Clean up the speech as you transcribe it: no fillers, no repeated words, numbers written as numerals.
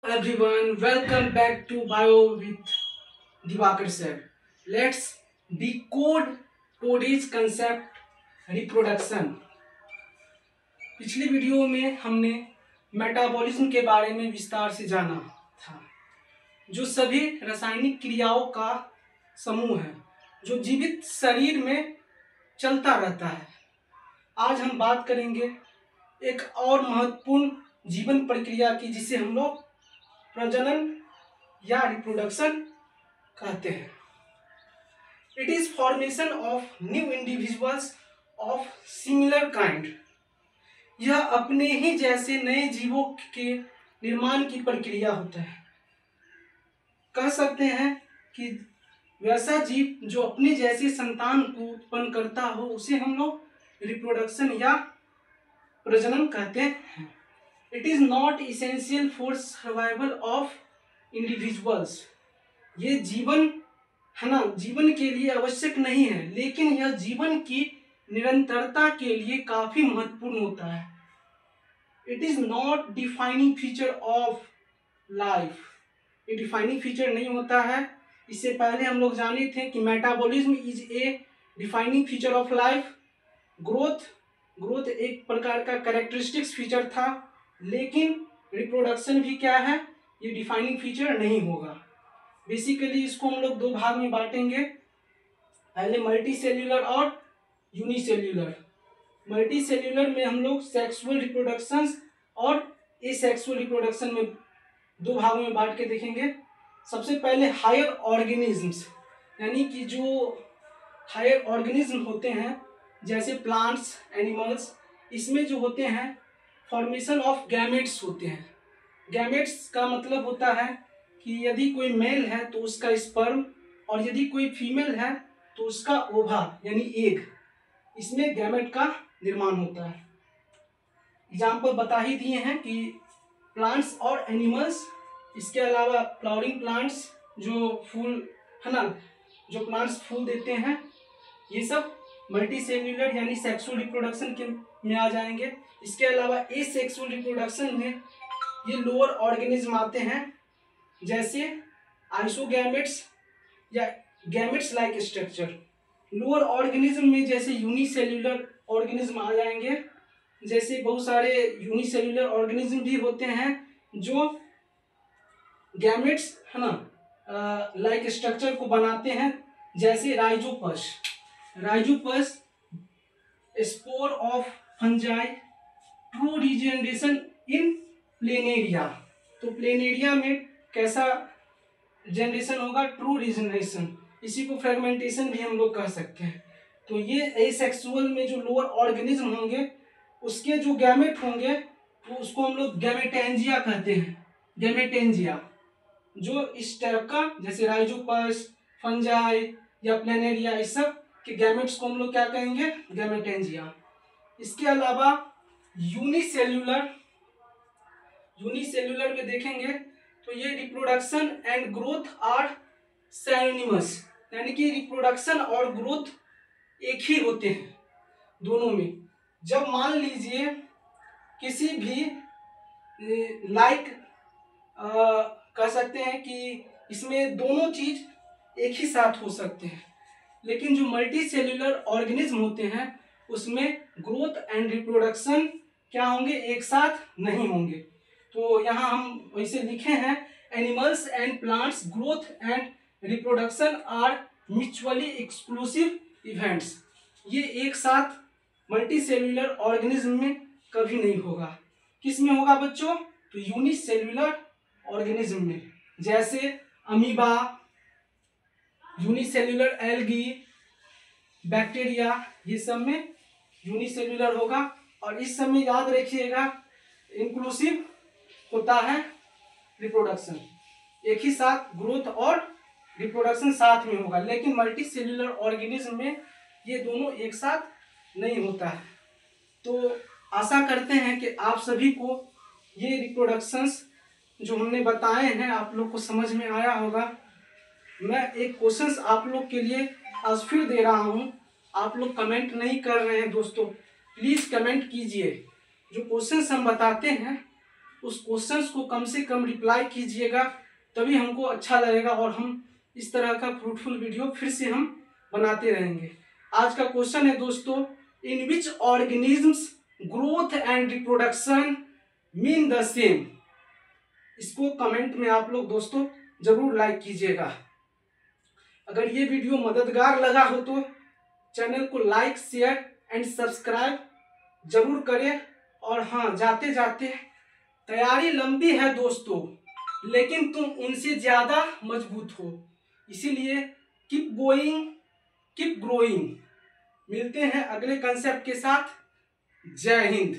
everyone, welcome back to Bio with Diwakar sir. Let's decode today's concept reproduction. पिछली video में हमने metabolism के बारे में विस्तार से जाना था, जो सभी रासायनिक क्रियाओं का समूह है जो जीवित शरीर में चलता रहता है। आज हम बात करेंगे एक और महत्वपूर्ण जीवन प्रक्रिया की, जिसे हम लोग प्रजनन या रिप्रोडक्शन कहते हैं। It is formation of new individuals of similar kind. यह अपने ही जैसे नए जीवों के निर्माण की प्रक्रिया होता है। कह सकते हैं कि वैसा जीव जो अपने जैसे संतान को उत्पन्न करता हो उसे हम लोग रिप्रोडक्शन या प्रजनन कहते हैं। It is not essential for survival of individuals. ये जीवन है ना, जीवन के लिए आवश्यक नहीं है, लेकिन यह जीवन की निरंतरता के लिए काफी महत्वपूर्ण होता है। It is not defining feature of life. ये डिफाइनिंग फीचर नहीं होता है। इससे पहले हम लोग जाने थे कि metabolism is a defining feature of life. Growth एक प्रकार का कैरेक्टरिस्टिक्स फीचर था, लेकिन रिप्रोडक्शन भी क्या है, ये डिफाइनिंग फीचर नहीं होगा। बेसिकली इसको हम लोग दो भाग में बांटेंगे, पहले मल्टी सेल्यूलर और यूनिसेल्यूलर। मल्टी सेल्यूलर में हम लोग सेक्सुअल रिप्रोडक्शन और एसेक्सुअल रिप्रोडक्शन में दो भागों में बांट के देखेंगे। सबसे पहले हायर ऑर्गेनिजम्स, यानी कि जो हायर ऑर्गेनिज्म होते हैं जैसे प्लांट्स, एनिमल्स, इसमें जो होते हैं फॉर्मेशन ऑफ गैमेट्स होते हैं। गैमेट्स का मतलब होता है कि यदि कोई मेल है तो उसका स्पर्म, और यदि कोई फीमेल है तो उसका ओवा यानी एग, इसमें गैमेट का निर्माण होता है। एग्जाम्पल बता ही दिए हैं कि प्लांट्स और एनिमल्स, इसके अलावा फ्लावरिंग प्लांट्स जो फूल है ना, जो प्लांट्स फूल देते हैं, ये सब मल्टी सेल्यूलर यानी सेक्सुअल रिप्रोडक्शन के में आ जाएंगे। इसके अलावा एसेक्सुअल रिप्रोडक्शन में ये लोअर ऑर्गेनिज्म आते हैं, जैसे आइसोगैमेट्स या gametes like structure. Lower organism में जैसे यूनिसेल्यूलर ऑर्गेनिज्म आ जाएंगे, जैसे बहुत सारे यूनिसेल्यूलर ऑर्गेनिज्म भी होते हैं जो गैमेट्स है ना लाइक स्ट्रक्चर को बनाते हैं, जैसे Rhizopus spore of fungi, true regeneration in planaria. तो प्लेनेरिया में कैसा जनरेशन होगा, ट्रू रीजनरेशन। इसी को फ्रेगमेंटेशन भी हम लोग कह सकते हैं। तो ये एसेक्सुअल में जो लोअर ऑर्गेनिज्म होंगे उसके जो गैमेट होंगे तो उसको हम लोग गैमेटेंजिया कहते हैं। गैमेटेंजिया जो इस टाइप का, जैसे राइजोपस, फंजाई या प्लेनेरिया, इस सब के गैमेट्स को हम लोग क्या कहेंगे, गैमेटेंजिया। इसके अलावा यूनिसेल्यूलर में देखेंगे तो ये reproduction and growth are synonymous, यानी कि रिप्रोडक्शन और ग्रोथ एक ही होते हैं दोनों में। जब मान लीजिए किसी भी कह सकते हैं कि इसमें दोनों चीज एक ही साथ हो सकते हैं, लेकिन जो मल्टी सेल्यूलर ऑर्गेनिज्म होते हैं उसमें ग्रोथ एंड रिप्रोडक्शन क्या होंगे, एक साथ नहीं होंगे। तो यहाँ हम वैसे लिखे हैं, animals and plants growth and reproduction are mutually exclusive events. ये एक साथ मल्टी सेल्यूलर ऑर्गेनिज्म में कभी नहीं होगा। किस में होगा बच्चों, तो यूनिसेल्यूलर ऑर्गेनिज्म में, जैसे अमीबा, यूनिसेल्यूलर एल्गी, बैक्टीरिया, ये सब में यूनिसेल्यूलर होगा। और इस सब में याद रखिएगा इंक्लूसिव होता है रिप्रोडक्शन, एक ही साथ ग्रोथ और रिप्रोडक्शन साथ में होगा, लेकिन मल्टी सेल्यूलर ऑर्गेनिज्म में ये दोनों एक साथ नहीं होता है। तो आशा करते हैं कि आप सभी को ये रिप्रोडक्शंस जो हमने बताए हैं आप लोग को समझ में आया होगा। मैं एक क्वेश्चंस आप लोग के लिए आज फिर दे रहा हूँ। आप लोग कमेंट नहीं कर रहे हैं दोस्तों, प्लीज कमेंट कीजिए। जो क्वेश्चंस हम बताते हैं उस क्वेश्चंस को कम से कम रिप्लाई कीजिएगा, तभी हमको अच्छा लगेगा और हम इस तरह का फ्रूटफुल वीडियो फिर से हम बनाते रहेंगे। आज का क्वेश्चन है दोस्तों, in which organisms growth and reproduction mean the same. इसको कमेंट में आप लोग दोस्तों जरूर लाइक कीजिएगा। अगर ये वीडियो मददगार लगा हो तो चैनल को लाइक, शेयर एंड सब्सक्राइब जरूर करें। और हाँ, जाते जाते, तैयारी लंबी है दोस्तों, लेकिन तुम उनसे ज्यादा मजबूत हो, इसीलिए कीप गोइंग, कीप ग्रोइंग। मिलते हैं अगले कंसेप्ट के साथ। जय हिंद।